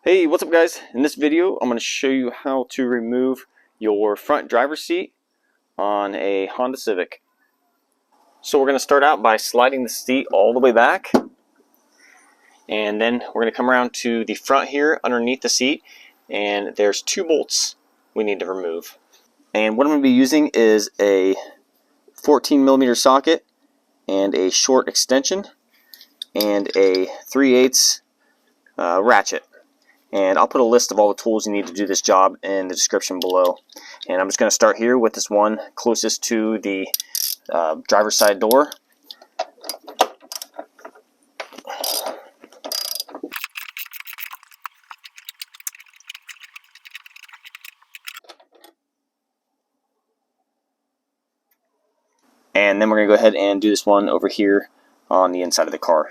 Hey, what's up guys? In this video I'm going to show you how to remove your front driver's seat on a Honda Civic. So we're going to start out by sliding the seat all the way back, and then we're going to come around to the front here underneath the seat, and there's two bolts we need to remove. And what I'm going to be using is a 14mm socket and a short extension and a 3/8 ratchet. And I'll put a list of all the tools you need to do this job in the description below. And I'm just going to start here with this one closest to the driver's side door. And then we're going to go ahead and do this one over here on the inside of the car.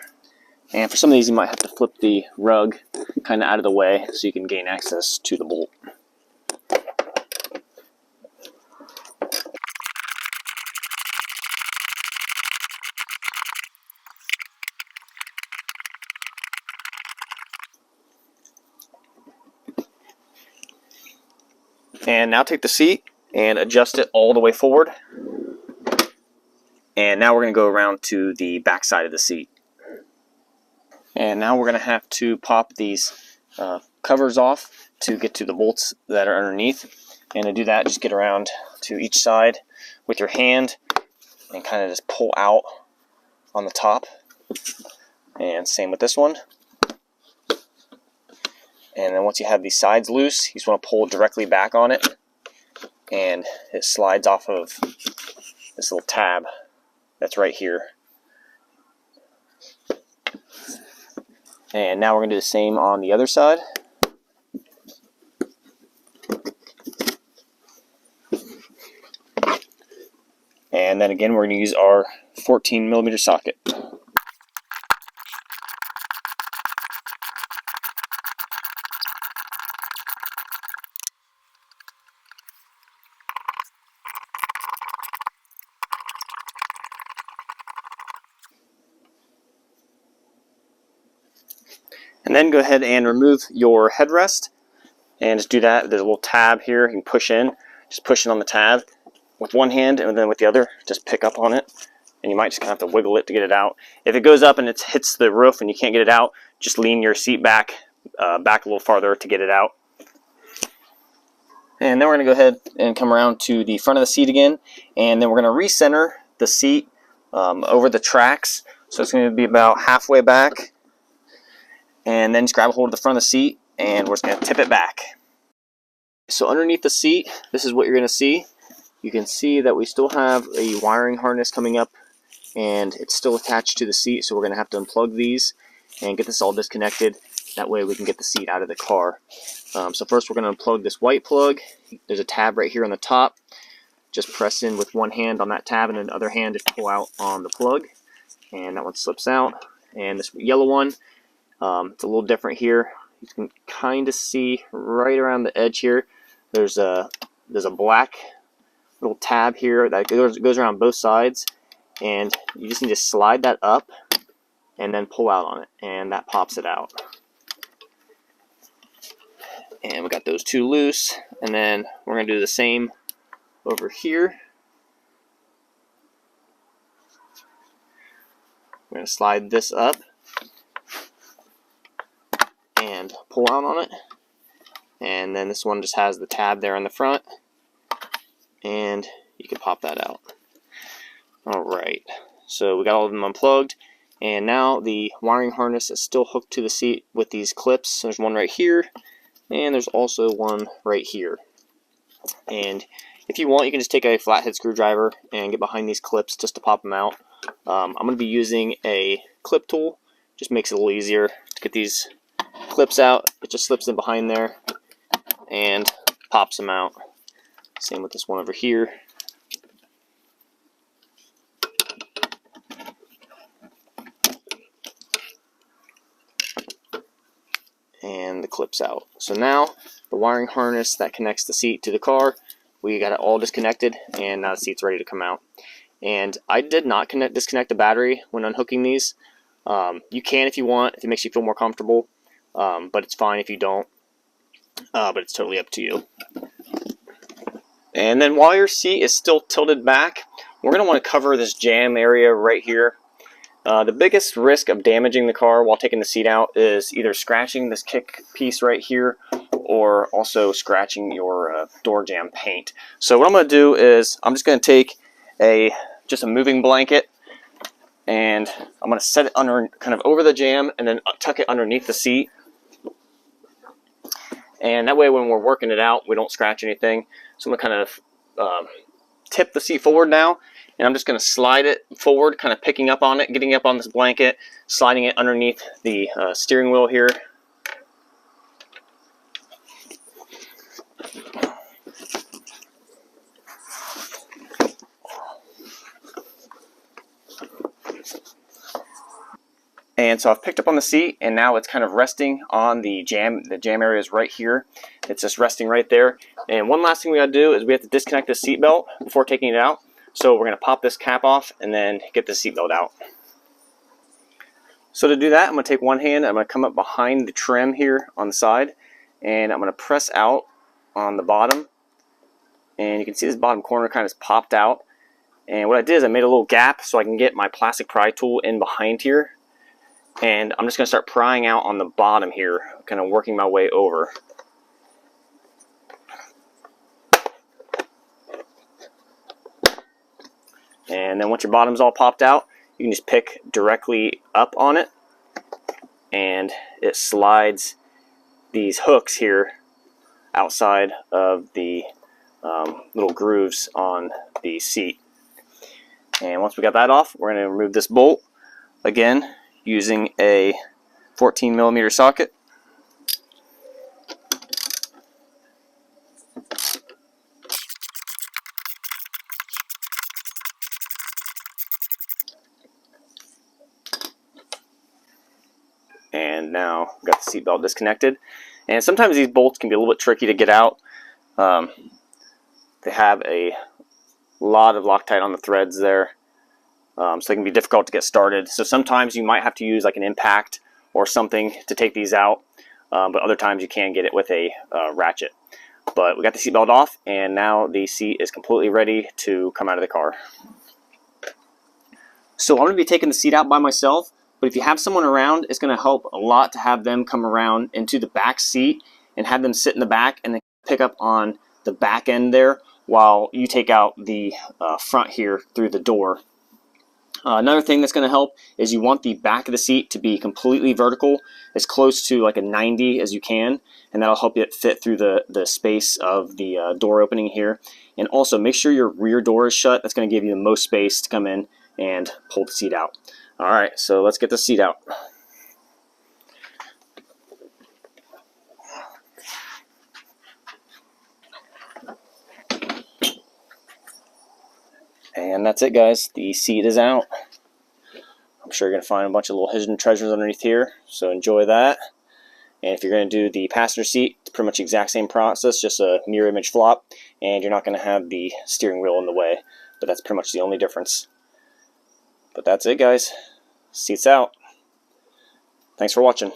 And for some of these you might have to flip the rug kind of out of the way so you can gain access to the bolt. And now take the seat and adjust it all the way forward. And now we're going to go around to the back side of the seat. And now we're going to have to pop these covers off to get to the bolts that are underneath. And to do that, just get around to each side with your hand and kind of just pull out on the top. And same with this one. And then once you have these sides loose, you just want to pull directly back on it, and it slides off of this little tab that's right here. And now we're going to do the same on the other side. And then again, we're going to use our 14mm socket. And then go ahead and remove your headrest, and just do that. There's a little tab here you can push in. Just push it on the tab with one hand, and then with the other just pick up on it, and you might just kind of have to wiggle it to get it out. If it goes up and it hits the roof and you can't get it out, just lean your seat back a little farther to get it out. And then we're going to go ahead and come around to the front of the seat again, and then we're going to recenter the seat over the tracks. So it's going to be about halfway back. And then just grab a hold of the front of the seat, and we're just going to tip it back. So underneath the seat, this is what you're going to see. You can see that we still have a wiring harness coming up, and it's still attached to the seat, so we're going to have to unplug these and get this all disconnected. That way we can get the seat out of the car. So first we're going to unplug this white plug. There's a tab right here on the top. Just press in with one hand on that tab, and then the other hand just pull out on the plug, and that one slips out. And this yellow one, it's a little different here. You can kind of see right around the edge here. There's a black little tab here that goes around both sides, and you just need to slide that up and then pull out on it, and that pops it out. And we got those two loose, and then we're going to do the same over here. We're going to slide this up and pull out on it, and then this one just has the tab there on the front, and you can pop that out. Alright, so we got all of them unplugged, and now the wiring harness is still hooked to the seat with these clips. There's one right here, and there's also one right here. And if you want, you can just take a flathead screwdriver and get behind these clips just to pop them out. I'm going to be using a clip tool. Just makes it a little easier to get these clips out. It just slips in behind there and pops them out. Same with this one over here. And the clips out. So now the wiring harness that connects the seat to the car, we got it all disconnected, and now the seat's ready to come out. And I did not disconnect the battery when unhooking these. You can if you want, if it makes you feel more comfortable. but it's fine if you don't. But it's totally up to you. And then while your seat is still tilted back, we're going to want to cover this jam area right here. The biggest risk of damaging the car while taking the seat out is either scratching this kick piece right here or also scratching your door jamb paint. So what I'm going to do is I'm just going to take just a moving blanket, and I'm going to set it under, kind of over the jam, and then tuck it underneath the seat. And that way when we're working it out, we don't scratch anything. So I'm going to kind of tip the seat forward now, and I'm just going to slide it forward, kind of picking up on it, getting up on this blanket, sliding it underneath the steering wheel here. And so I've picked up on the seat, and now it's kind of resting on the jam. The jam area is right here. It's just resting right there. And one last thing we got to do is we have to disconnect the seat belt before taking it out. So we're going to pop this cap off and then get the seat belt out. So to do that, I'm going to take one hand, I'm going to come up behind the trim here on the side, and I'm going to press out on the bottom. And you can see this bottom corner kind of popped out. And what I did is I made a little gap so I can get my plastic pry tool in behind here. And I'm just going to start prying out on the bottom here, kind of working my way over. And then once your bottom's all popped out, you can just pick directly up on it, and it slides these hooks here outside of the little grooves on the seat. And once we got that off, we're going to remove this bolt, again using a 14mm socket. And now we've got the seat belt disconnected. And sometimes these bolts can be a little bit tricky to get out. They have a lot of Loctite on the threads there, so they can be difficult to get started. So sometimes you might have to use like an impact or something to take these out, but other times you can get it with a ratchet. But we got the seat belt off, and now the seat is completely ready to come out of the car. So I'm going to be taking the seat out by myself, but if you have someone around, it's going to help a lot to have them come around into the back seat and have them sit in the back and then pick up on the back end there while you take out the front here through the door. Another thing that's going to help is you want the back of the seat to be completely vertical, as close to like a 90 as you can, and that'll help it fit through the space of the door opening here. And also make sure your rear door is shut. That's going to give you the most space to come in and pull the seat out. Alright, so let's get the seat out. And that's it, guys. The seat is out. I'm sure you're going to find a bunch of little hidden treasures underneath here, so enjoy that. And if you're going to do the passenger seat, it's pretty much the exact same process, just a mirror image flop, and you're not going to have the steering wheel in the way. But that's pretty much the only difference. But that's it, guys. Seat's out. Thanks for watching.